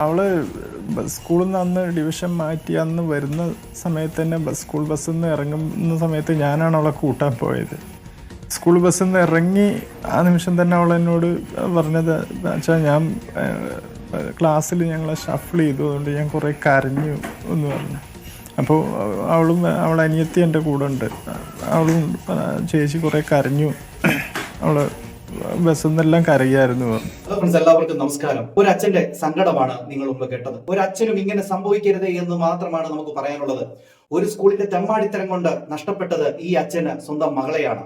അവള് സ്കൂളിൽ നിന്ന് അന്ന് ഡിവിഷൻ മാറ്റി അന്ന് വരുന്ന സമയത്ത് തന്നെ സ്കൂൾ ബസ്സിൽ നിന്ന് ഇറങ്ങുന്ന സമയത്ത് ഞാനാണ് അവളെ കൂട്ടാൻ പോയത്. സ്കൂൾ ബസ്സിൽ നിന്ന് ഇറങ്ങി ആ നിമിഷം തന്നെ അവൾ എന്നോട് പറഞ്ഞത് വെച്ചാൽ ഞാൻ ക്ലാസ്സിൽ ഞങ്ങളെ ഷഫിൾ ചെയ്തു, അതുകൊണ്ട് ഞാൻ കുറേ കരഞ്ഞു എന്ന് പറഞ്ഞു. അപ്പോൾ അവളെ അനിയത്തി എൻ്റെ കൂടെ ഉണ്ട്. അവളും ചേച്ചി കുറേ കരഞ്ഞു, അവള് ബസ്സിൽ നിന്നെല്ലാം കരയായിരുന്നു പറഞ്ഞു. എല്ലാവർക്കും നമസ്കാരം. ഒരു അച്ഛന്റെ സങ്കടമാണ് നിങ്ങൾ മുമ്പ് കേട്ടത്. ഒരു അച്ഛനും ഇങ്ങനെ സംഭവിക്കരുത് എന്ന് മാത്രമാണ് നമുക്ക് പറയാനുള്ളത്. ഒരു സ്കൂളിന്റെ തെമ്മാടിത്തരം കൊണ്ട് നഷ്ടപ്പെട്ടത് ഈ അച്ഛന് സ്വന്തം മകളെയാണ്.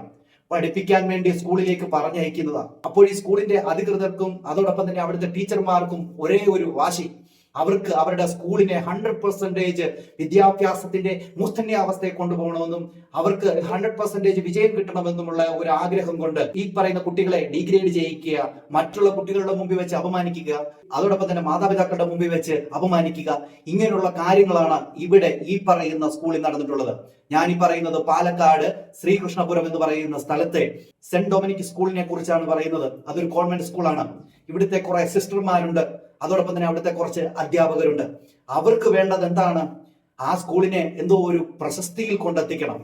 പഠിപ്പിക്കാൻ വേണ്ടി സ്കൂളിലേക്ക് പറഞ്ഞയക്കുന്നതാണ്. അപ്പോൾ ഈ സ്കൂളിന്റെ അധികൃതർക്കും അതോടൊപ്പം തന്നെ അവിടുത്തെ ടീച്ചർമാർക്കും ഒരേ ഒരു വാശി, അവർക്ക് അവരുടെ സ്കൂളിനെ 100% വിദ്യാഭ്യാസത്തിന്റെ മൂർധന്യാവസ്ഥയെ കൊണ്ടുപോകണമെന്നും അവർക്ക് 100% വിജയം കിട്ടണമെന്നുമുള്ള ഒരു ആഗ്രഹം കൊണ്ട് ഈ പറയുന്ന കുട്ടികളെ ഡിഗ്രേഡ് ചെയ്യിക്കുക, മറ്റുള്ള കുട്ടികളുടെ മുമ്പിൽ വെച്ച് അപമാനിക്കുക, അതോടൊപ്പം തന്നെ മാതാപിതാക്കളുടെ മുമ്പിൽ വെച്ച് അപമാനിക്കുക, ഇങ്ങനെയുള്ള കാര്യങ്ങളാണ് ഇവിടെ ഈ പറയുന്ന സ്കൂളിൽ നടന്നിട്ടുള്ളത്. ഞാൻ ഈ പറയുന്നത് പാലക്കാട് ശ്രീകൃഷ്ണപുരം എന്ന് പറയുന്ന സ്ഥലത്തെ സെന്റ് ഡൊമിനിക് സ്കൂളിനെ കുറിച്ചാണ് പറയുന്നത്. അതൊരു ഗവൺമെന്റ് സ്കൂളാണ്. ഇവിടുത്തെ കുറെ സിസ്റ്റർമാരുണ്ട്, അതോടൊപ്പം തന്നെ അവിടുത്തെ കുറച്ച് അധ്യാപകരുണ്ട്. അവർക്ക് വേണ്ടത് എന്താണ്? ആ സ്കൂളിനെ എന്തോ ഒരു പ്രശസ്തിയിൽ കൊണ്ടെത്തിക്കണം.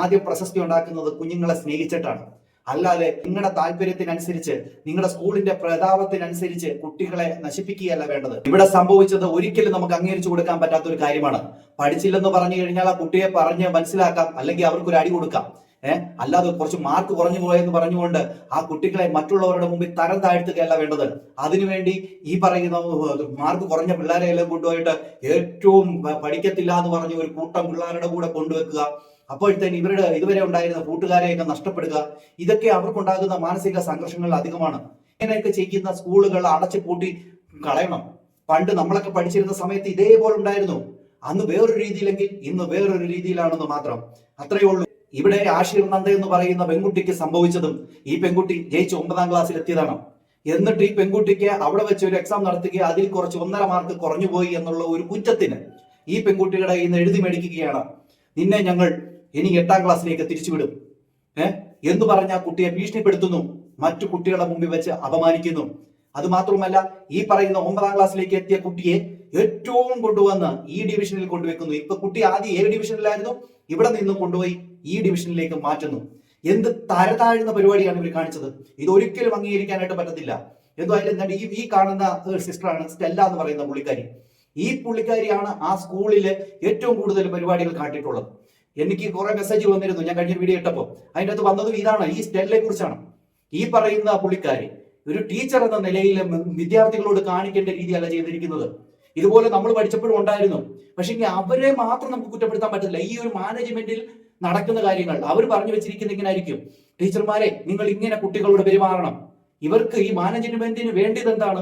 ആദ്യം പ്രശസ്തി ഉണ്ടാക്കുന്നത് കുഞ്ഞുങ്ങളെ സ്നേഹിച്ചിട്ടാണ്. അല്ലാതെ നിങ്ങളുടെ താല്പര്യത്തിനനുസരിച്ച്, നിങ്ങളുടെ സ്കൂളിന്റെ പ്രതാപത്തിനനുസരിച്ച് കുട്ടികളെ നശിപ്പിക്കുകയല്ല വേണ്ടത്. ഇവിടെ സംഭവിച്ചത് ഒരിക്കലും നമുക്ക് അംഗീകരിച്ചു കൊടുക്കാൻ പറ്റാത്ത ഒരു കാര്യമാണ്. പഠിച്ചില്ലെന്ന് പറഞ്ഞു കഴിഞ്ഞാൽ ആ കുട്ടിയെ പറഞ്ഞ് മനസ്സിലാക്കാം, അല്ലെങ്കിൽ അവർക്കൊരു അടി കൊടുക്കാം. അല്ലാതെ കുറച്ച് മാർക്ക് കുറഞ്ഞു പോയെന്ന് പറഞ്ഞുകൊണ്ട് ആ കുട്ടികളെ മറ്റുള്ളവരുടെ മുമ്പിൽ തരം താഴ്ത്തുകയല്ല വേണ്ടത്. അതിനുവേണ്ടി ഈ പറയുന്ന മാർക്ക് കുറഞ്ഞ പിള്ളേരെ എല്ലാം കൊണ്ടുപോയിട്ട് ഏറ്റവും പഠിക്കത്തില്ല എന്ന് പറഞ്ഞ ഒരു കൂട്ടം പിള്ളേരുടെ കൂടെ കൊണ്ടുവെക്കുക. അപ്പോഴത്തേന് ഇവരുടെ ഇതുവരെ ഉണ്ടായിരുന്ന കൂട്ടുകാരെയൊക്കെ നഷ്ടപ്പെടുക. ഇതൊക്കെ അവർക്കുണ്ടാകുന്ന മാനസിക സംഘർഷങ്ങൾ അധികമാണ്. ഇങ്ങനെയൊക്കെ ചെയ്യുന്ന സ്കൂളുകൾ അടച്ചു പൂട്ടി കളയണം. പണ്ട് നമ്മളൊക്കെ പഠിച്ചിരുന്ന സമയത്ത് ഇതേപോലെ ഉണ്ടായിരുന്നു. അന്ന് വേറൊരു രീതിയിലെങ്കിൽ ഇന്ന് വേറൊരു രീതിയിലാണെന്ന് മാത്രം. അത്രയേ ഉള്ളൂ. ഇവിടെ ആഷിർ നന്ദ എന്ന് പറയുന്ന പെൺകുട്ടിക്ക് സംഭവിച്ചതും, ഈ പെൺകുട്ടി ജയിച്ച് 9ാം ക്ലാസ്സിൽ എത്തിയതാണ്. എന്നിട്ട് ഈ പെൺകുട്ടിക്ക് അവിടെ വെച്ച് ഒരു എക്സാം നടത്തുകയും അതിൽ കുറച്ച് 1.5 മാർക്ക് കുറഞ്ഞുപോയി എന്നുള്ള ഒരു കുറ്റത്തിന് ഈ പെൺകുട്ടിയുടെ ഇന്ന് എഴുതി മേടിക്കുകയാണ്. നിന്നെ ഞങ്ങൾ ഇനി 8ാം ക്ലാസ്സിലേക്ക് തിരിച്ചുവിടും എന്ന് പറഞ്ഞ ആ കുട്ടിയെ ഭീഷണിപ്പെടുത്തുന്നു, മറ്റു കുട്ടികളുടെ മുമ്പിൽ വെച്ച് അപമാനിക്കുന്നു. അത് മാത്രമല്ല, ഈ പറയുന്ന 9ാം ക്ലാസ്സിലേക്ക് എത്തിയ കുട്ടിയെ ഏറ്റവും കൊണ്ടുവന്ന് ഈ ഡിവിഷനിൽ കൊണ്ടുവെക്കുന്നു. ഇപ്പൊ കുട്ടി ആദ്യം A ഡിവിഷനിലായിരുന്നു, ഇവിടെ നിന്നും കൊണ്ടുപോയി ഈ ഡിവിഷനിലേക്ക് മാറ്റുന്നു. എന്ത് തരതാഴ്ന്ന പരിപാടിയാണ് ഇവർ കാണിച്ചത്. ഇതൊരിക്കലും അംഗീകരിക്കാനായിട്ട് പറ്റത്തില്ല. എന്തായാലും ഈ കാണുന്ന സിസ്റ്ററാണ് സ്റ്റെല്ല എന്ന് പറയുന്ന പുള്ളിക്കാരി. ഈ പുള്ളിക്കാരിയാണ് ആ സ്കൂളില് ഏറ്റവും കൂടുതൽ പരിപാടികൾ കാട്ടിയിട്ടുള്ളത്. എനിക്ക് കുറെ മെസ്സേജ് വന്നിരുന്നു ഞാൻ കഴിഞ്ഞ വീഡിയോ ഇട്ടപ്പോൾ. അതിൻ്റെ അകത്ത് വന്നതും ഇതാണ്, ഈ സ്റ്റെല്ലയെ കുറിച്ചാണ്. ഈ പറയുന്ന പുള്ളിക്കാരി ഒരു ടീച്ചർ എന്ന നിലയിൽ വിദ്യാർത്ഥികളോട് കാണിക്കേണ്ട രീതിയല്ല ചെയ്തിരിക്കുന്നത്. ഇതുപോലെ നമ്മൾ പഠിച്ചപ്പോഴും ഉണ്ടായിരുന്നു. പക്ഷെ അവരെ മാത്രം നമുക്ക് കുറ്റപ്പെടുത്താൻ പറ്റില്ല. ഈ ഒരു മാനേജ്മെന്റിൽ നടക്കുന്ന കാര്യങ്ങൾ അവർ പറഞ്ഞു വെച്ചിരിക്കുന്ന ഇങ്ങനെ ആയിരിക്കും. ടീച്ചർമാരെ, നിങ്ങൾ ഇങ്ങനെ കുട്ടികളോട് പെരുമാറണം. ഇവർക്ക് ഈ മാനേജ്മെന്റിന് വേണ്ടിയത് എന്താണ്?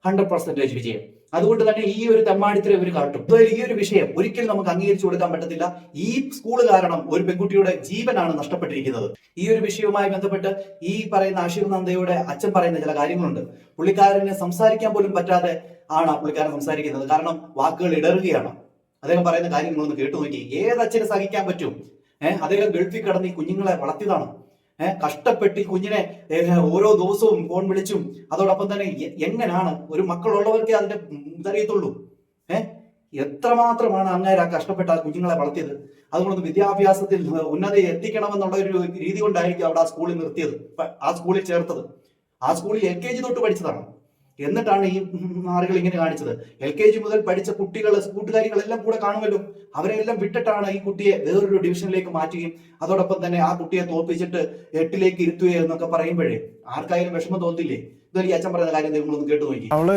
100% വിജയം. അതുകൊണ്ട് തന്നെ ഈ ഒരു തെമ്മാടിത്തരം ഇവർ കാട്ടും. ഈ ഒരു വിഷയം ഒരിക്കലും നമുക്ക് അംഗീകരിച്ചു കൊടുക്കാൻ പറ്റത്തില്ല. ഈ സ്കൂൾ കാരണം ഒരു പെൺകുട്ടിയുടെ ജീവനാണ് നഷ്ടപ്പെട്ടിരിക്കുന്നത്. ഈ ഒരു വിഷയവുമായി ബന്ധപ്പെട്ട് ഈ പറയുന്ന ആഷിർ നന്ദയുടെ അച്ഛൻ പറയുന്ന ചില കാര്യങ്ങളുണ്ട്. പുള്ളിക്കാരന് സംസാരിക്കാൻ പോലും പറ്റാതെ ആണ് പുള്ളിക്കാരൻ സംസാരിക്കുന്നത്. കാരണം വാക്കുകൾ ഇടറുകയാണ്. അദ്ദേഹം പറയുന്ന കാര്യങ്ങളൊന്ന് കേട്ടു നോക്കി. ഏതച്ഛന് സഹിക്കാൻ പറ്റും? അദ്ദേഹം ഗൾഫിൽ കടന്ന് ഈ കുഞ്ഞുങ്ങളെ വളർത്തിയതാണ്. കഷ്ടപ്പെട്ട് കുഞ്ഞിനെ ഓരോ ദിവസവും ഫോൺ വിളിച്ചും അതോടൊപ്പം തന്നെ എങ്ങനെയാണ് ഒരു മക്കളുള്ളവർക്കേ അതിന്റെ ഇതറിയത്തുള്ളൂ. എത്രമാത്രമാണ് അങ്ങേര് ആ കഷ്ടപ്പെട്ട കുഞ്ഞുങ്ങളെ വളർത്തിയത്. അതുകൊണ്ട് വിദ്യാഭ്യാസത്തിൽ ഉന്നതി എത്തിക്കണമെന്നുള്ള ഒരു രീതി കൊണ്ടായിരിക്കും അവിടെ ആ സ്കൂളിൽ നിർത്തിയത്, ആ സ്കൂളിൽ ചേർത്തത്. ആ സ്കൂളിൽ LKG തൊട്ട് പഠിച്ചതാണ്. എന്നിട്ടാണ് ഈ ആളുകൾ ഇങ്ങനെ കാണിച്ചത്. LKG മുതൽ പഠിച്ച കുട്ടികൾ, കൂട്ടുകാരികളെല്ലാം കൂടെ കാണുമല്ലോ. അവരെല്ലാം വിട്ടിട്ടാണ് ഈ കുട്ടിയെ വേറൊരു ഡിവിഷനിലേക്ക് മാറ്റുകയും അതോടൊപ്പം തന്നെ ആ കുട്ടിയെ തോൽപ്പിച്ചിട്ട് 8ലേക്ക് ഇരുത്തുകയോ എന്നൊക്കെ പറയുമ്പോഴേ ആർക്കായാലും വിഷമം തോന്നില്ലേ? ഇതൊരു അച്ഛൻ പറയുന്ന കാര്യം നിങ്ങളൊന്ന് കേട്ടു നോക്കി. അവള്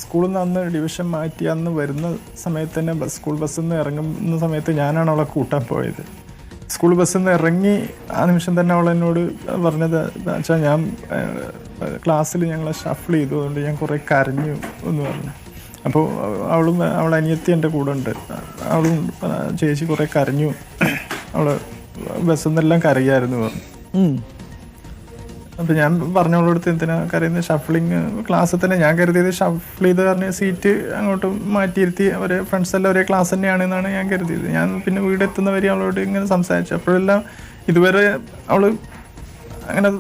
സ്കൂളിൽ നിന്ന് അന്ന് ഡിവിഷൻ മാറ്റി അന്ന് വരുന്ന സമയത്ത് തന്നെ സ്കൂൾ ബസ്സിൽ നിന്ന് ഇറങ്ങുന്ന സമയത്ത് ഞാനാണ് അവളെ കൂട്ടാൻ പോയത്. സ്കൂൾ ബസ്സിൽ നിന്ന് ഇറങ്ങി ആ നിമിഷം തന്നെ അവൾ എന്നോട് പറഞ്ഞത് വെച്ചാൽ ഞാൻ ക്ലാസ്സിൽ ഞങ്ങളെ ഷഫിൾ ചെയ്തു, അതുകൊണ്ട് ഞാൻ കുറേ കരഞ്ഞു എന്ന് പറഞ്ഞു. അപ്പോൾ അവളെ അനിയത്തി എൻ്റെ കൂടെ ഉണ്ട്. അവളും ചേച്ചി കുറേ കരഞ്ഞു, അവള് ബസ്സിൽ നിന്നെല്ലാം കരയായിരുന്നു പറഞ്ഞു. അപ്പം ഞാൻ പറഞ്ഞവളോടത്ത് എന്തിനാ കരയുന്നത്, ഷഫ്ലിങ് ക്ലാസ്സിൽ തന്നെ. ഞാൻ കരുതിയത് ഷഫിൾ ചെയ്ത് പറഞ്ഞ് സീറ്റ് അങ്ങോട്ട് മാറ്റിയിരുത്തി അവരെ ഫ്രണ്ട്സ് എല്ലാം ഒരേ ക്ലാസ് തന്നെയാണെന്നാണ് ഞാൻ കരുതിയത്. ഞാൻ പിന്നെ വീടെത്തുന്നവരെ അവളോട് ഇങ്ങനെ സംസാരിച്ചു. അപ്പോഴെല്ലാം ഇതുവരെ അവൾ അങ്ങനെ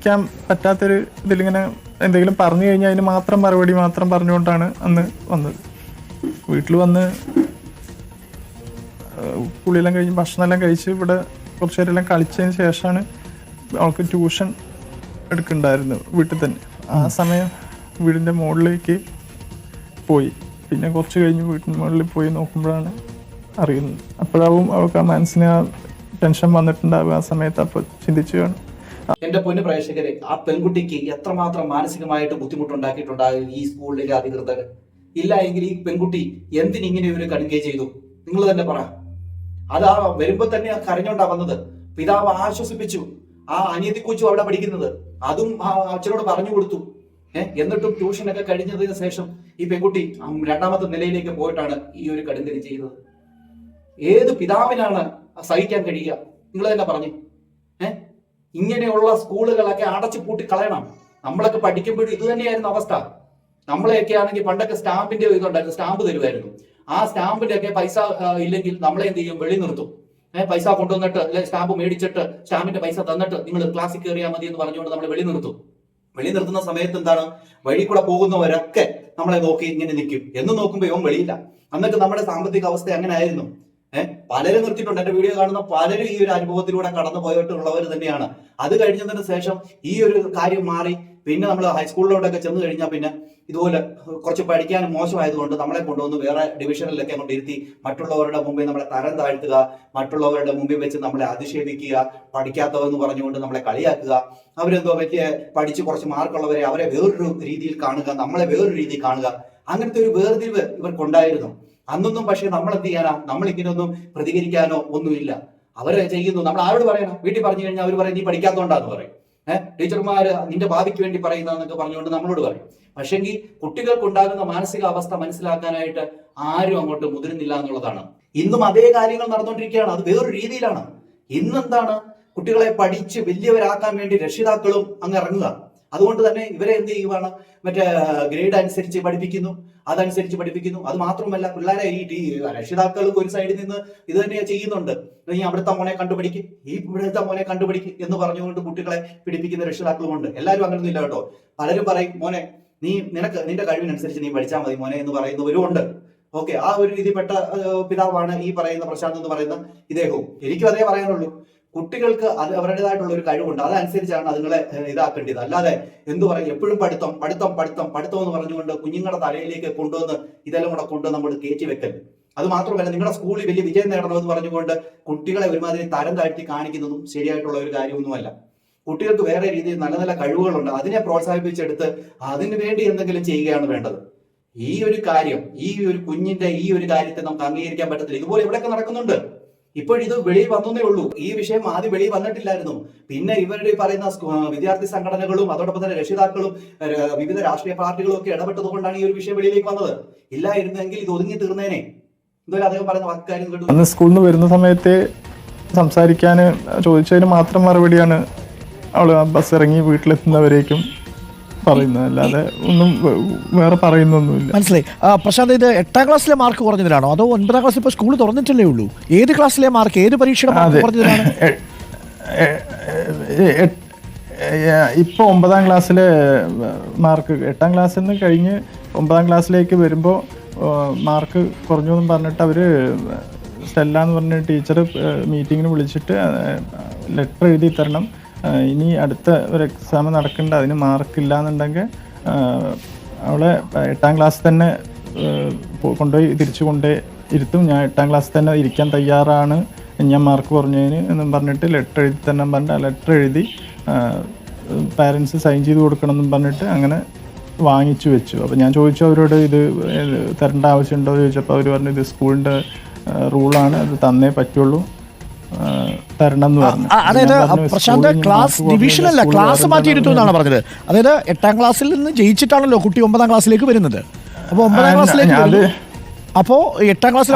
സഹിക്കാൻ പറ്റാത്തൊരു ഇതിലിങ്ങനെ എന്തെങ്കിലും പറഞ്ഞു കഴിഞ്ഞാൽ അതിന് മാത്രം മറുപടി മാത്രം പറഞ്ഞുകൊണ്ടാണ് അന്ന് വന്നത്. വീട്ടിൽ വന്ന് കുളിയെല്ലാം കഴിഞ്ഞ് ഭക്ഷണമെല്ലാം കഴിച്ച് ഇവിടെ കുറച്ച് നേരമെല്ലാം കളിച്ചതിന് ശേഷമാണ് അവൾക്ക് ട്യൂഷൻ എടുക്കുന്നുണ്ടായിരുന്നു വീട്ടിൽ തന്നെ. ആ സമയം വീടിൻ്റെ മുകളിലേക്ക് പോയി. പിന്നെ കുറച്ച് കഴിഞ്ഞ് വീട്ടിന് മുകളിൽ പോയി നോക്കുമ്പോഴാണ് അറിയുന്നത്. അപ്പോഴാവും അവൾക്ക് ആ മനസ്സിന് ആ ടെൻഷൻ വന്നിട്ടുണ്ടാവുക. ആ സമയത്ത് അപ്പോൾ ചിന്തിച്ചു കാണും. എന്റെ പൊന്നു പ്രേക്ഷകരെ, ആ പെൺകുട്ടിക്ക് എത്രമാത്രം മാനസികമായിട്ട് ബുദ്ധിമുട്ടുണ്ടാക്കിയിട്ടുണ്ടാകും ഈ സ്കൂളിലെ അധികൃതർ. ഇല്ല എങ്കിൽ ഈ പെൺകുട്ടി എന്തിനിങ്ങനെ ഒരു കടുകെ ചെയ്തു? നിങ്ങൾ തന്നെ പറ. അത് ആ വരുമ്പോ തന്നെ കരഞ്ഞോണ്ടാ വന്നത്. പിതാവ് ആശ്വസിപ്പിച്ചു. ആ അനിയത്തി കൊച്ചു അവിടെ പഠിക്കുന്നത്, അതും ആ അച്ഛനോട് പറഞ്ഞു കൊടുത്തു. എന്നിട്ടും ട്യൂഷനൊക്കെ കഴിഞ്ഞതിന് ശേഷം ഈ പെൺകുട്ടി രണ്ടാമത്തെ നിലയിലേക്ക് പോയിട്ടാണ് ഈ ഒരു കടുങ്കരി ചെയ്തത്. ഏത് പിതാവിനാണ് സഹിക്കാൻ കഴിയുക? നിങ്ങൾ തന്നെ പറഞ്ഞു. ഇങ്ങനെയുള്ള സ്കൂളുകളൊക്കെ അടച്ചു പൂട്ടി കളയണം. നമ്മളൊക്കെ പഠിക്കുമ്പോഴും ഇത് തന്നെയായിരുന്നു അവസ്ഥ. നമ്മളെയൊക്കെ ആണെങ്കിൽ പണ്ടൊക്കെ സ്റ്റാമ്പിന്റെ ഇതുണ്ടായിരുന്നു, സ്റ്റാമ്പ് തരുമായിരുന്നു. ആ സ്റ്റാമ്പിന്റെ ഒക്കെ പൈസ ഇല്ലെങ്കിൽ നമ്മളെ എന്ത് ചെയ്യും? വെളി നിർത്തും. പൈസ കൊണ്ടുവന്നിട്ട് അല്ലെ സ്റ്റാമ്പ് മേടിച്ചിട്ട് സ്റ്റാമ്പിന്റെ പൈസ തന്നിട്ട് നിങ്ങൾ ക്ലാസ്സിൽ കയറിയാൽ മതി എന്ന് പറഞ്ഞുകൊണ്ട് നമ്മളെ വെളി നിർത്തും. വെളി നിർത്തുന്ന സമയത്ത് എന്താണ്? വഴി കൂടെ പോകുന്നവരൊക്കെ നമ്മളെ നോക്കി ഇങ്ങനെ നിൽക്കും. എന്ന് നോക്കുമ്പോൾ ഇവൻ വെളിയില്ല. അന്നൊക്കെ നമ്മുടെ സാമ്പത്തിക അവസ്ഥ അങ്ങനെ ആയിരുന്നു. പലരും നിർത്തിയിട്ടുണ്ട്. എന്റെ വീഡിയോ കാണുന്ന പലരും ഈ ഒരു അനുഭവത്തിലൂടെ കടന്നു പോയിട്ടുള്ളവർ തന്നെയാണ്. അത് കഴിഞ്ഞതിന് ശേഷം ഈ ഒരു കാര്യം മാറി. പിന്നെ നമ്മൾ ഹൈസ്കൂളിലോട്ടൊക്കെ ചെന്ന് കഴിഞ്ഞാൽ പിന്നെ ഇതുപോലെ കുറച്ച് പഠിക്കാൻ മോശമായതുകൊണ്ട് നമ്മളെ കൊണ്ടുവന്ന് വേറെ ഡിവിഷനിലൊക്കെ കൊണ്ടിരുത്തി മറ്റുള്ളവരുടെ മുമ്പിൽ നമ്മളെ തരം താഴ്ത്തുക, മറ്റുള്ളവരുടെ മുമ്പിൽ വെച്ച് നമ്മളെ അധിക്ഷേപിക്കുക, പഠിക്കാത്തവെന്ന് പറഞ്ഞുകൊണ്ട് നമ്മളെ കളിയാക്കുക. അവരെന്തോ വലിയ പഠിച്ച് കുറച്ച് മാർക്കുള്ളവരെ അവരെ വേറൊരു രീതിയിൽ കാണുക, നമ്മളെ വേറൊരു രീതിയിൽ കാണുക. അങ്ങനത്തെ ഒരു വേർതിരിവ് ഇവർക്കുണ്ടായിരുന്നു അന്നൊന്നും. പക്ഷെ നമ്മൾ എന്ത് ചെയ്യാനാ? നമ്മൾ ഇങ്ങനെയൊന്നും പ്രതികരിക്കാനോ ഒന്നുമില്ല. അവരെ ചെയ്യുന്നു. നമ്മൾ ആരോട് പറയണം? വീട്ടിൽ പറഞ്ഞു കഴിഞ്ഞാൽ അവർ പറയും നീ പഠിക്കാത്തോണ്ടാന്ന് പറയും. ടീച്ചർമാര് നിന്റെ ഭാവിക്ക് വേണ്ടി പറയുന്നതെന്നൊക്കെ പറഞ്ഞുകൊണ്ട് നമ്മളോട് പറയും. പക്ഷെങ്കിൽ കുട്ടികൾക്കുണ്ടാകുന്ന മാനസിക അവസ്ഥ മനസ്സിലാക്കാനായിട്ട് ആരും അങ്ങോട്ട് മുതിരുന്നില്ല എന്നുള്ളതാണ്. ഇന്നും അതേ കാര്യങ്ങൾ നടന്നുകൊണ്ടിരിക്കുകയാണ്. അത് വേറൊരു രീതിയിലാണ്. ഇന്നെന്താണ്? കുട്ടികളെ പഠിച്ച് വലിയവരാക്കാൻ വേണ്ടി രക്ഷിതാക്കളും അങ്ങ് ഇറങ്ങുക. അതുകൊണ്ട് തന്നെ ഇവരെ എന്ത് ചെയ്യുവാണ്? മറ്റേ ഗ്രേഡ് അനുസരിച്ച് പഠിപ്പിക്കുന്നു, അതനുസരിച്ച് പഠിപ്പിക്കുന്നു. അത് മാത്രമല്ല, പിള്ളേരെ ഈ രക്ഷിതാക്കൾക്ക് ഒരു സൈഡിൽ നിന്ന് ഇത് തന്നെ ചെയ്യുന്നുണ്ട്. നീ അവിടുത്തെ മോനെ കണ്ടുപിടിക്കും, ഈ ഇവിടുത്തെ മോനെ കണ്ടുപിടിക്കും എന്ന് പറഞ്ഞുകൊണ്ട് കുട്ടികളെ പിടിപ്പിക്കുന്ന രക്ഷിതാക്കളുമുണ്ട്. എല്ലാവരും അങ്ങനൊന്നും ഇല്ല കേട്ടോ. പലരും പറയും മോനെ നീ നിന്റെ കഴിവിനനുസരിച്ച് നീ പഠിച്ചാൽ മതി മോനെ എന്ന് പറയുന്നവരും ഉണ്ട്. ഓക്കെ, ആ ഒരു രീതിപ്പെട്ട പിതാവാണ് ഈ പറയുന്ന പ്രശാന്ത് എന്ന് പറയുന്ന ഇദ്ദേഹവും. എനിക്കും അതേ പറയാനുള്ളൂ. കുട്ടികൾക്ക് അത് അവരുടേതായിട്ടുള്ള ഒരു കഴിവുണ്ട്. അതനുസരിച്ചാണ് അതുങ്ങളെ ഇതാക്കേണ്ടത്. അല്ലാതെ എന്തു പറയും എപ്പോഴും പഠിത്തം പഠിത്തം പഠിത്തം പഠിത്തം എന്ന് പറഞ്ഞുകൊണ്ട് കുഞ്ഞുങ്ങളുടെ തലയിലേക്ക് കൊണ്ടുവന്ന് ഇതെല്ലാം കൂടെ കൊണ്ട് നമ്മൾ കയറ്റി വെക്കൽ. അത് മാത്രമല്ല, നിങ്ങളുടെ സ്കൂളിൽ വലിയ വിജയം നേടണമെന്ന് പറഞ്ഞുകൊണ്ട് കുട്ടികളെ ഒരുമാതിരി തരം താഴ്ത്തി കാണിക്കുന്നതും ശരിയായിട്ടുള്ള ഒരു കാര്യമൊന്നുമല്ല. കുട്ടികൾക്ക് വേറെ രീതിയിൽ നല്ല നല്ല കഴിവുകളുണ്ട്. അതിനെ പ്രോത്സാഹിപ്പിച്ചെടുത്ത് അതിനു വേണ്ടി എന്തെങ്കിലും ചെയ്യുകയാണ് വേണ്ടത്. ഈ ഒരു കാര്യം, ഈ ഒരു കുഞ്ഞിന്റെ ഈ ഒരു കാര്യത്തെ നമുക്ക് അംഗീകരിക്കാൻ പറ്റത്തില്ല. ഇതുപോലെ ഇവിടെയൊക്കെ നടക്കുന്നുണ്ട്. ഇപ്പോഴിത് വെളിയിൽ വന്നേ ഉള്ളൂ. ഈ വിഷയം ആദ്യം വെളിയിൽ വന്നിട്ടില്ലായിരുന്നു. പിന്നെ ഇവരുടെ പറയുന്ന വിദ്യാർത്ഥി സംഘടനകളും അതോടൊപ്പം തന്നെ രക്ഷിതാക്കളും വിവിധ രാഷ്ട്രീയ പാർട്ടികളും ഒക്കെ ഇടപെട്ടത് കൊണ്ടാണ് ഈ ഒരു വിഷയം വെളിയിലേക്ക് വന്നത്. ഇല്ലായിരുന്നെങ്കിൽ ഇത് ഒതുങ്ങി തീർന്നേനെ. ഇതുപോലെ അദ്ദേഹം പറയുന്ന വാക്കാര്യം കേട്ടു. അന്ന് സ്കൂളിൽ നിന്ന് വരുന്ന സമയത്ത് സംസാരിക്കാൻ ചോദിച്ചതിന് മാത്രം മറുപടിയാണ് അവള് ബസ് ഇറങ്ങി വീട്ടിലെത്തുന്നവരേക്കും പറയുന്നത്. അല്ലാതെ ഒന്നും വേറെ പറയുന്നൊന്നുമില്ല. മനസ്സിലായി. പ്രശാന്ത്, ഇത് 8ാം ക്ലാസ്സിലെ മാർക്ക് കുറഞ്ഞതിലാണോ അതോ 9ാം ക്ലാസ്സിൽ ഇപ്പോൾ സ്കൂൾ തുറന്നിട്ടല്ലേ ഉള്ളൂ? ഏത് ക്ലാസ്സിലെ മാർക്ക്, ഏത് പരീക്ഷയുടെ മാർക്ക് കുറഞ്ഞതിലാണ്? ഇപ്പോൾ 9ാം ക്ലാസ്സിലെ മാർക്ക് 8ാം ക്ലാസ്സിൽ നിന്ന് കഴിഞ്ഞ് 9ാം ക്ലാസ്സിലേക്ക് വരുമ്പോൾ മാർക്ക് കുറഞ്ഞു എന്ന് പറഞ്ഞിട്ട് അവർ സ്റ്റെല്ല എന്ന് പറഞ്ഞ ടീച്ചർ മീറ്റിങ്ങിന് വിളിച്ചിട്ട് ലെറ്റർ എഴുതി തരണം. ഇനി അടുത്ത ഒരു എക്സാം നടക്കേണ്ട, അതിന് മാർക്കില്ല എന്നുണ്ടെങ്കിൽ അവളെ 8ാം ക്ലാസ് തന്നെ കൊണ്ടുപോയി തിരിച്ചു കൊണ്ടേ ഇരുത്തും. ഞാൻ 8ാം ക്ലാസ് തന്നെ ഇരിക്കാൻ തയ്യാറാണ്, ഞാൻ മാർക്ക് കുറഞ്ഞതിന് എന്നും പറഞ്ഞിട്ട് ലെറ്റർ എഴുതി തന്നെ പറഞ്ഞിട്ട് ആ ലെറ്റർ എഴുതി പാരൻസ് സൈൻ ചെയ്ത് കൊടുക്കണം എന്നും പറഞ്ഞിട്ട് അങ്ങനെ വാങ്ങിച്ചു വെച്ചു. അപ്പോൾ ഞാൻ ചോദിച്ചു അവരോട് ഇത് തരേണ്ട ആവശ്യമുണ്ടോ എന്ന് ചോദിച്ചപ്പോൾ അവർ പറഞ്ഞു ഇത് സ്കൂളിൻ്റെ റൂളാണ്, അത് തന്നേ പറ്റുള്ളൂ, തരണം എന്ന് പറഞ്ഞു. അതായത് പ്രശാന്ത്, ക്ലാസ് ഡിവിഷൻ അല്ല, ക്ലാസ് മാറ്റിയിരുന്നു എന്നാണ് പറഞ്ഞത്. അതായത് 8ാം ക്ലാസ്സിൽ നിന്ന് ജയിച്ചിട്ടാണല്ലോ കുട്ടി 9ാം ക്ലാസ്സിലേക്ക് വരുന്നത്. അപ്പോൾ 9ാം ക്ലാസ്സിലേക്ക് അപ്പോൾ 8ാം ക്ലാസ്സിൽ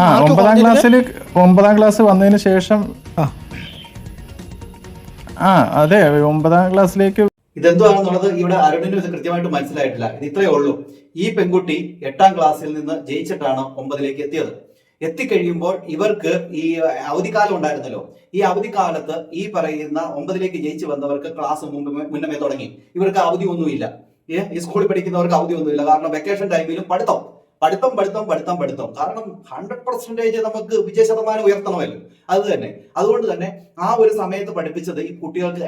9ാം ക്ലാസ് വന്നതിന് ശേഷം അതെ 9ാം ക്ലാസ്സിലേക്ക് ഇതെന്താണെന്നുള്ളത് ഇവിടെ അരുണിനും ഇത് കൃത്യമായിട്ട് മനസ്സിലായിട്ടില്ല. ഇത് ഇത്രയേ ഉള്ളൂ. ഈ പെൺകുട്ടി 8ാം ക്ലാസ്സിൽ നിന്ന് ജയിച്ചിട്ടാണ് 9ലേക്ക് എത്തിയത്. എത്തിക്കഴിയുമ്പോൾ ഇവർക്ക് ഈ അവധിക്കാലം ഉണ്ടായിരുന്നല്ലോ, ഈ അവധിക്കാലത്ത് ഈ പറയുന്ന 9ലേക്ക് ജയിച്ചു വന്നവർക്ക് ക്ലാസ് മുന്നമേ തുടങ്ങി. ഇവർക്ക് അവധിയൊന്നുമില്ല. ഈ സ്കൂളിൽ പഠിക്കുന്നവർക്ക് അവധിയൊന്നുമില്ല. കാരണം വെക്കേഷൻ ടൈമിലും പഠിത്തം. കാരണം 100% നമുക്ക് വിജയ ശതമാനം ഉയർത്തണമല്ലോ. അത് തന്നെ, അതുകൊണ്ട് തന്നെ ആ ഒരു സമയത്ത് പഠിപ്പിച്ചത് ഈ കുട്ടികൾക്ക്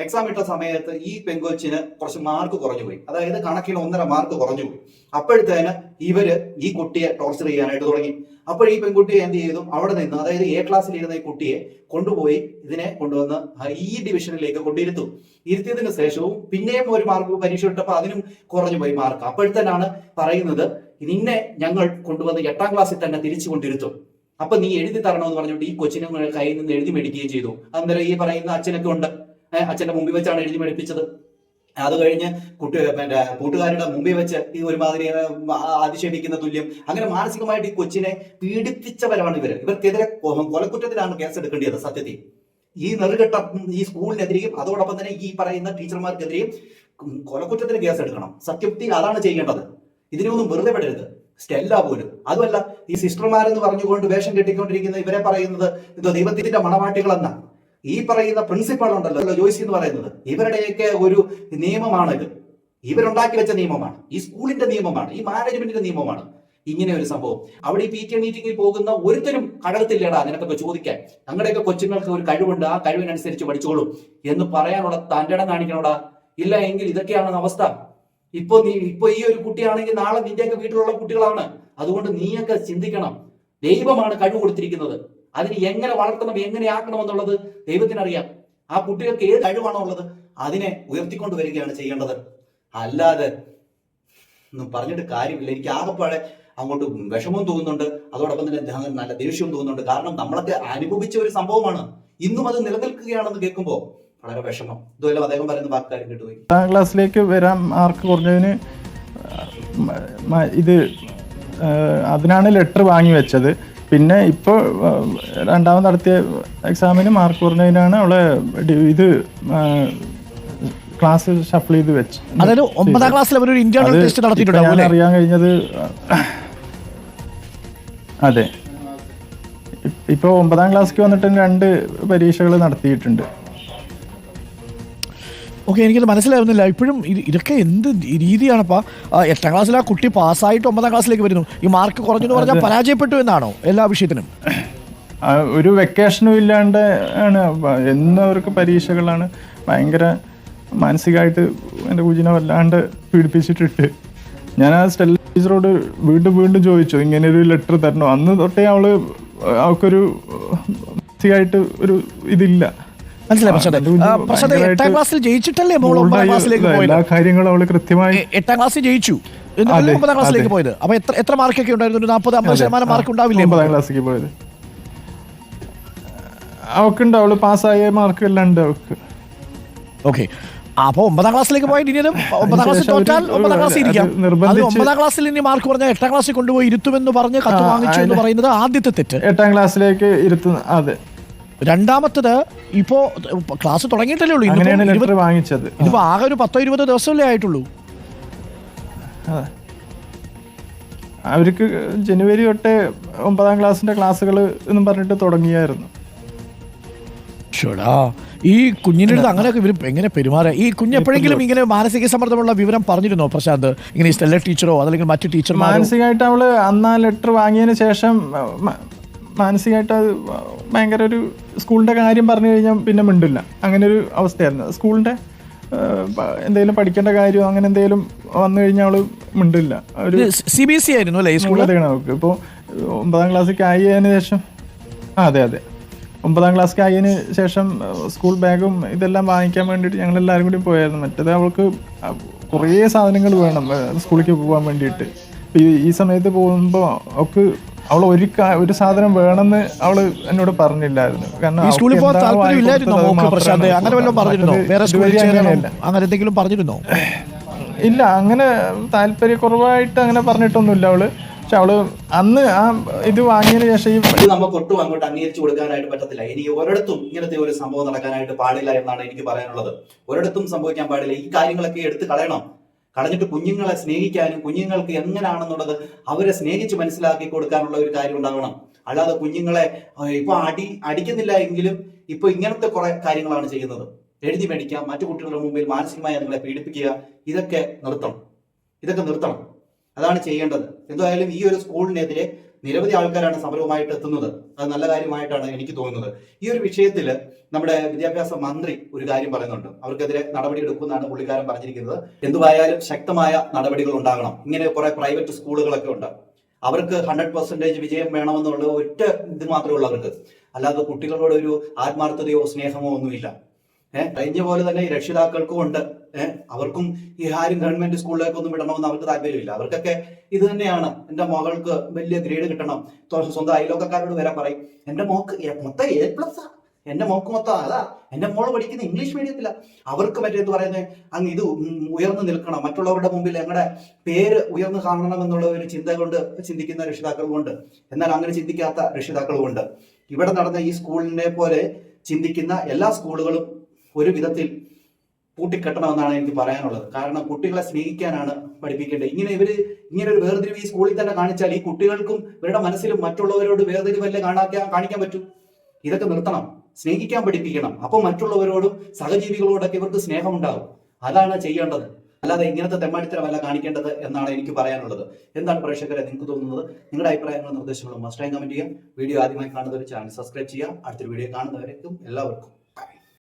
എക്സാം ഇട്ട സമയത്ത് ഈ പെങ്കൊച്ചിന് കുറച്ച് മാർക്ക് കുറഞ്ഞു പോയി. അതായത് കണക്കിന് 1.5 മാർക്ക് കുറഞ്ഞു പോയി. അപ്പോഴത്തേന് ഇവര് ഈ കുട്ടിയെ ടോർച്ചർ ചെയ്യാനായിട്ട് തുടങ്ങി. അപ്പോൾ ഈ പെൺകുട്ടിയെ എന്ത് ചെയ്തു, അവിടെ നിന്ന്, അതായത് A ക്ലാസ്സിൽ ഇരുന്ന ഈ കുട്ടിയെ കൊണ്ടുപോയി ഇതിനെ കൊണ്ടുവന്ന് ഈ ഡിവിഷനിലേക്ക് കൊണ്ടിരുത്തും. ഇരുത്തിയതിനു ശേഷവും പിന്നെയും ഒരു മാർക്ക് പരീക്ഷ ഇട്ടപ്പോൾ അതിനും കുറഞ്ഞു പോയി മാർക്ക്. അപ്പോഴത്തേനാണ് പറയുന്നത്, നിന്നെ ഞങ്ങൾ കൊണ്ടുവന്ന് 8ാം ക്ലാസ്സിൽ തന്നെ തിരിച്ചു കൊണ്ടിരുത്തും, അപ്പൊ നീ എഴുതി തരണമെന്ന് പറഞ്ഞുകൊണ്ട് ഈ കൊച്ചിനെ കയ്യിൽ നിന്ന് എഴുതി മേടിക്കുകയും ചെയ്തു. അന്നേരം ഈ പറയുന്ന അച്ഛനൊക്കെ ഉണ്ട്, അച്ഛന്റെ മുമ്പിൽ വെച്ചാണ് എഴുതി മേടിപ്പിച്ചത്. അത് കഴിഞ്ഞ് കൂട്ടുകാരുടെ മുമ്പിൽ വെച്ച് ഈ ഒരുമാതിരി അധിക്ഷേപിക്കുന്ന തുല്യം, അങ്ങനെ മാനസികമായിട്ട് ഈ കൊച്ചിനെ പീഡിപ്പിച്ചവരാണ് ഇവർക്കെതിരെ കൊലക്കുറ്റത്തിലാണ് കേസ് എടുക്കേണ്ടത്. സത്യത്തിൽ ഈ നെറുകെട്ട ഈ സ്കൂളിനെതിരെയും അതോടൊപ്പം തന്നെ ഈ പറയുന്ന ടീച്ചർമാർക്കെതിരെയും കൊലക്കുറ്റത്തിന് കേസ് എടുക്കണം. സത്യത്തിൽ അതാണ് ചെയ്യേണ്ടത്. ഇതിനൊന്നും വെറുതെ വിടരുത്. സ്റ്റെല്ല പോലും, അതുമല്ല ഈ സിസ്റ്റർമാരെന്ന് പറഞ്ഞുകൊണ്ട് വേഷം കെട്ടിക്കൊണ്ടിരിക്കുന്ന ഇവരെ പറയുന്നത് എന്തോ ദൈവത്തിന്റെ മണവാട്ടികളെന്ന ഈ പറയുന്ന പ്രിൻസിപ്പൾ ഉണ്ടല്ലോ ജോയ്സി എന്ന് പറയുന്നത്, ഇവരുടെയൊക്കെ ഒരു നിയമമാണിത്. ഇവരുണ്ടാക്കി വെച്ച നിയമമാണ്, ഈ സ്കൂളിന്റെ നിയമമാണ്, ഈ മാനേജ്മെന്റിന്റെ നിയമമാണ് ഇങ്ങനെ ഒരു സംഭവം. അവിടെ ഈ PTA മീറ്റിംഗിൽ പോകുന്ന ഒരുത്തരും കടത്തില്ലടാ നിനക്കൊക്കെ ചോദിക്കാൻ, ഞങ്ങളുടെയൊക്കെ കൊച്ചുങ്ങൾക്ക് ഒരു കഴിവുണ്ട്, ആ കഴിവിനനുസരിച്ച് പഠിച്ചോളും എന്ന് പറയാനുള്ള തന്റെ ഇടം കാണിക്കണോടാ. ഇല്ല എങ്കിൽ ഇതൊക്കെയാണ് അവസ്ഥ. ഇപ്പൊ ഈ ഒരു കുട്ടിയാണെങ്കിൽ നാളെ നിന്റെയൊക്കെ വീട്ടിലുള്ള കുട്ടികളാണ്. അതുകൊണ്ട് നീയൊക്കെ ചിന്തിക്കണം. ദൈവമാണ് കഴിവ് കൊടുത്തിരിക്കുന്നത്. അതിന് എങ്ങനെ വളർത്തണം, എങ്ങനെ ആക്കണം എന്നുള്ളത് ദൈവത്തിനറിയാം. ആ കുട്ടികൾക്ക് ഏത് കഴിവാണോ ഉള്ളത് അതിനെ ഉയർത്തിക്കൊണ്ട് വരികയാണ് ചെയ്യേണ്ടത്. അല്ലാതെ ഒന്നും പറഞ്ഞിട്ട് കാര്യമില്ല. എനിക്ക് ആകെപ്പാടെ അങ്ങോട്ട് വിഷമവും തോന്നുന്നുണ്ട്, അതോടൊപ്പം തന്നെ നല്ല ദേഷ്യവും തോന്നുന്നുണ്ട്. കാരണം നമ്മളൊക്കെ അനുഭവിച്ച ഒരു സംഭവമാണ്. ഇന്നും അത് നിലനിൽക്കുകയാണെന്ന് കേൾക്കുമ്പോൾ വളരെ വിഷമം. ഇതുവല്ല അദ്ദേഹം പറയുന്ന വാക്കാരും കേട്ടുപോയി. 10ാം ക്ലാസ്സിലേക്ക് വരാൻ മാർക്ക് കുറഞ്ഞതിന് ഇത് അതിനാണ് ലെറ്റർ വാങ്ങി വെച്ചത്. പിന്നെ ഇപ്പോൾ രണ്ടാമത് നടത്തിയ എക്സാമിന് മാർക്ക് കുറഞ്ഞതിനാണ് അവളെ ഇത് ക്ലാസ് ഷഫിൾ ചെയ്ത് വെച്ച്. അതായത് 9ാം ക്ലാസ്സിൽ അവരൊരു ഇന്റേണൽ ടെസ്റ്റ് നടത്തിയിട്ടുണ്ടാവും. ഞാൻ അറിയാൻ കഴിഞ്ഞത് അതെ, ഇപ്പോൾ 9ാം ക്ലാസ്സിലേക്ക് വന്നിട്ട് 2 പരീക്ഷകൾ നടത്തിയിട്ടുണ്ട്. ഓക്കെ, എനിക്കത് മനസ്സിലാവുന്നില്ല ഇപ്പോഴും. ഇതൊക്കെ എന്ത് രീതിയാണപ്പാ? 8ാം ക്ലാസ്സിൽ ആ കുട്ടി പാസ്സായിട്ട് 9ാം ക്ലാസ്സിലേക്ക് വരുന്നു, ഈ മാർക്ക് കുറഞ്ഞു എന്ന് പറഞ്ഞാൽ പരാജയപ്പെട്ടു എന്നാണോ എല്ലാ വിഷയത്തിനും? ഒരു വെക്കേഷനും ഇല്ലാണ്ട് ആണ് എന്നവർക്ക് പരീക്ഷകളാണ്. ഭയങ്കര മാനസികമായിട്ട് എൻ്റെ കുഞ്ഞിനെ വല്ലാണ്ട് പീഡിപ്പിച്ചിട്ടിട്ട് ഞാൻ ആ സ്റ്റെല്ല ടീച്ചറോട് വീണ്ടും ചോദിച്ചു, ഇങ്ങനെ ഒരു ലെറ്റർ തരണോ. അന്ന് തൊട്ടേ അവൾക്കൊരു മാനസികമായിട്ട് ഒരു ഇതില്ല. മനസ്സിലായി. 8ാം ക്ലാസ്സിൽ ജയിച്ചിട്ടല്ലേ മോൾ 9ാം ക്ലാസ്സിലേക്ക് പോയത്? എല്ലാ കാര്യങ്ങളും അവള് കൃത്യമായി 8ാം ക്ലാസ്സിൽ ജയിച്ചു, 9ാം ക്ലാസ്സിലേക്ക് പോയത്. അപ്പൊ എത്ര മാർക്കൊക്കെ ഉണ്ടായിരുന്നു? 40-50% മാർക്ക് ഉണ്ടാവില്ലേ 9ാം ക്ലാസ്സിലേക്ക് പോയത്? അവക്കുണ്ട്, അവള് പാസ്സായ മാർക്ക് എല്ലാം ഉണ്ട് അവക്ക്. ഓക്കെ, അപ്പൊ 9ാം ക്ലാസ്സിലേക്ക് പോയിട്ട് ഇനി 9ാം ക്ലാസ്സിൽ തോറ്റാൽ 9ാം ക്ലാസ്സിൽ ഇരിക്കാം. 9ാം ക്ലാസ്സിൽ ഇനി മാർക്ക് പറഞ്ഞാൽ 8ാം ക്ലാസ്സിൽ കൊണ്ടുപോയി ഇരുത്തുമെന്ന് പറഞ്ഞ് കത്ത് വാങ്ങിച്ചു എന്ന് പറയുന്നത് ആദ്യത്തെ തെറ്റ്. 8ാം ക്ലാസ്സിലേക്ക് ഇരുത്തുന്ന, അതെ. രണ്ടാമത്തത്, ഇപ്പോ ക്ലാസ് തുടങ്ങിയിട്ടല്ലേ ഉള്ളൂ. വാങ്ങിച്ചത് ഇതിപ്പോ ആകെ ഒരു 10-20 ദിവസമല്ലേ ആയിട്ടുള്ളൂ. അവർക്ക് ജനുവരി തൊട്ടേ 9ാം ക്ലാസ്സിന്റെ ക്ലാസ്സുകൾ എന്നും പറഞ്ഞിട്ട് തുടങ്ങിയായിരുന്നു. ഈ കുഞ്ഞിൻ്റെ അടുത്ത് അങ്ങനെയൊക്കെ ഇവർ എങ്ങനെ പെരുമാറുക? ഈ കുഞ്ഞ് എപ്പോഴെങ്കിലും ഇങ്ങനെ മാനസിക സമ്മർദ്ദമുള്ള വിവരം പറഞ്ഞിരുന്നോ പ്രശാന്ത്? ഇങ്ങനെ സ്റ്റെല്ല ടീച്ചറോ അല്ലെങ്കിൽ മറ്റു ടീച്ചർമാരോ? മാനസികമായിട്ട് അവള് അന്നാ ലെറ്റർ വാങ്ങിയതിന് ശേഷം മാനസികമായിട്ട് അത് ഭയങ്കര ഒരു സ്കൂളിന്റെ കാര്യം പറഞ്ഞു കഴിഞ്ഞാൽ പിന്നെ മിണ്ടില്ല. അങ്ങനെ ഒരു അവസ്ഥയായിരുന്നു. സ്കൂളിന്റെ എന്തെങ്കിലും പഠിക്കേണ്ട കാര്യം അങ്ങനെ എന്തെങ്കിലും വന്നു കഴിഞ്ഞാൽ അവള് മിണ്ടില്ല. ഒരു CBSE ആയിരുന്നു അല്ലേ ഈ സ്കൂളിൽ? അവൾക്ക് ഇപ്പോൾ 9ാം ക്ലാസ്സിലേക്ക് ആയതിനു ശേഷം, അതെ 9ാം ക്ലാസ്സിലേക്ക് ആയതിനു ശേഷം സ്കൂൾ ബാഗും ഇതെല്ലാം വാങ്ങിക്കാൻ വേണ്ടിയിട്ട് ഞങ്ങളെല്ലാവരും കൂടി പോയായിരുന്നു. മറ്റേത് അവൾക്ക് കുറേ സാധനങ്ങൾ വേണം സ്കൂളിലേക്ക് പോകാൻ വേണ്ടിയിട്ട്. ഈ സമയത്ത് പോകുമ്പോൾ അവൾക്ക് ഒരു സാധനം വേണമെന്ന് അവള് എന്നോട് പറഞ്ഞില്ലായിരുന്നു. കാരണം ഇല്ല, അങ്ങനെ താല്പര്യക്കുറവായിട്ട് അങ്ങനെ പറഞ്ഞിട്ടൊന്നുമില്ല അവള്. പക്ഷെ അവള് അന്ന് ആ ഇത് വാങ്ങിയതിനു ശേഷം നമുക്ക് ഒട്ടും അങ്ങോട്ട് അംഗീകരിച്ചു കൊടുക്കാനായിട്ട് പറ്റത്തില്ല. ഇനി ഒരിടത്തും ഇങ്ങനത്തെ ഒരു സംഭവം നടക്കാനായിട്ട് പാടില്ല എന്നാണ് എനിക്ക് പറയാനുള്ളത്. ഒരിടത്തും സംഭവിക്കാൻ പാടില്ല. ഈ കാര്യങ്ങളൊക്കെ എടുത്ത് കളയണം. കളഞ്ഞിട്ട് കുഞ്ഞുങ്ങളെ സ്നേഹിക്കാനും കുഞ്ഞുങ്ങൾക്ക് എങ്ങനെയാണെന്നുള്ളത് അവരെ സ്നേഹിച്ച് മനസ്സിലാക്കി കൊടുക്കാനുള്ള ഒരു കാര്യം ഉണ്ടാവണം. അല്ലാതെ കുഞ്ഞുങ്ങളെ ഇപ്പൊ അടിക്കുന്നില്ല എങ്കിലും ഇപ്പൊ ഇങ്ങനത്തെ കുറെ കാര്യങ്ങളാണ് ചെയ്യുന്നത്. എഴുതി മേടിക്കാം, മറ്റു കുട്ടികളുടെ മുമ്പിൽ മാനസികമായി നിങ്ങളെ പീഡിപ്പിക്കുക, ഇതൊക്കെ നിർത്തണം. അതാണ് ചെയ്യേണ്ടത്. എന്തായാലും ഈ ഒരു സ്കൂളിനെതിരെ നിരവധി ആൾക്കാരാണ് സമരവുമായിട്ട് എത്തുന്നത്. അത് നല്ല കാര്യമായിട്ടാണ് എനിക്ക് തോന്നുന്നത്. ഈ ഒരു വിഷയത്തിൽ നമ്മുടെ വിദ്യാഭ്യാസ മന്ത്രി ഒരു കാര്യം പറയുന്നുണ്ട്. അവർക്കെതിരെ നടപടി എടുക്കുമെന്നാണ് പുള്ളിക്കാരൻ പറഞ്ഞിരിക്കുന്നത്. എന്തുവായാലും ശക്തമായ നടപടികൾ ഉണ്ടാകണം. ഇങ്ങനെ കുറെ പ്രൈവറ്റ് സ്കൂളുകളൊക്കെ ഉണ്ട്. അവർക്ക് 100% വിജയം വേണമെന്നുള്ള ഒറ്റ ഇത് മാത്രമേ ഉള്ളൂ അവർക്ക്. അല്ലാതെ കുട്ടികളോട് ഒരു ആത്മാർത്ഥതയോ സ്നേഹമോ ഒന്നുമില്ല. കഴിഞ്ഞ പോലെ തന്നെ രക്ഷിതാക്കൾക്കും ഉണ്ട്. അവർക്കും ഈ ആരും ഗവൺമെന്റ് സ്കൂളിലേക്കൊന്നും വിടണമെന്ന് അവർക്ക് താല്പര്യമില്ല. അവർക്കൊക്കെ ഇത് തന്നെയാണ്. എന്റെ മകൾക്ക് വലിയ ഗ്രേഡ് കിട്ടണം. സ്വന്തം അയൽവക്കക്കാരോട് വരെ പറയും, എന്റെ മോക്ക് മൊത്തം A+, എന്റെ മോക്ക് മൊത്തം അതാ, എന്റെ മോള് പഠിക്കുന്ന ഇംഗ്ലീഷ് മീഡിയത്തില. അവർക്ക് മറ്റേത് പറയുന്നത് അങ്ങ് ഇത് ഉയർന്നു നിൽക്കണം, മറ്റുള്ളവരുടെ മുമ്പിൽ ഞങ്ങളുടെ പേര് ഉയർന്നു കാണണം എന്നുള്ള ഒരു ചിന്ത കൊണ്ട് ചിന്തിക്കുന്ന രക്ഷിതാക്കളുമുണ്ട്. എന്നാൽ അങ്ങനെ ചിന്തിക്കാത്ത രക്ഷിതാക്കളുമുണ്ട്. ഇവിടെ നടന്ന ഈ സ്കൂളിനെ പോലെ ചിന്തിക്കുന്ന എല്ലാ സ്കൂളുകളും ഒരു വിധത്തിൽ പൂട്ടിക്കെട്ടണമെന്നാണ് എനിക്ക് പറയാനുള്ളത്. കാരണം കുട്ടികളെ സ്നേഹിക്കാനാണ് പഠിപ്പിക്കേണ്ടത്. ഇങ്ങനെ ഒരു വേർതിരിവ് ഈ സ്കൂളിൽ തന്നെ കാണിച്ചാൽ ഈ കുട്ടികൾക്കും ഇവരുടെ മനസ്സിലും മറ്റുള്ളവരോട് വേർതിരിവല്ലേ കാണിക്കാൻ പറ്റും. ഇതൊക്കെ നിർത്തണം. സ്നേഹിക്കാൻ പഠിപ്പിക്കണം. അപ്പോൾ മറ്റുള്ളവരോടും സഹജീവികളോടൊക്കെ ഇവർക്ക് സ്നേഹമുണ്ടാകും. അതാണ് ചെയ്യേണ്ടത്. അല്ലാതെ ഇങ്ങനത്തെ തെമ്മാടിത്തരമല്ല കാണിക്കേണ്ടത് എന്നാണ് എനിക്ക് പറയാനുള്ളത്. എന്താണ് പ്രേക്ഷകരെ നിങ്ങൾക്ക് തോന്നുന്നത്? നിങ്ങളുടെ അഭിപ്രായങ്ങളും നിർദ്ദേശങ്ങളും മസ്റ്റായി കമന്റ് ചെയ്യാം. വീഡിയോ ആദ്യമായി കാണുന്നവർ ചാനൽ സബ്സ്ക്രൈബ് ചെയ്യുക. അടുത്തൊരു വീഡിയോ കാണുന്നവരേക്കും എല്ലാവർക്കും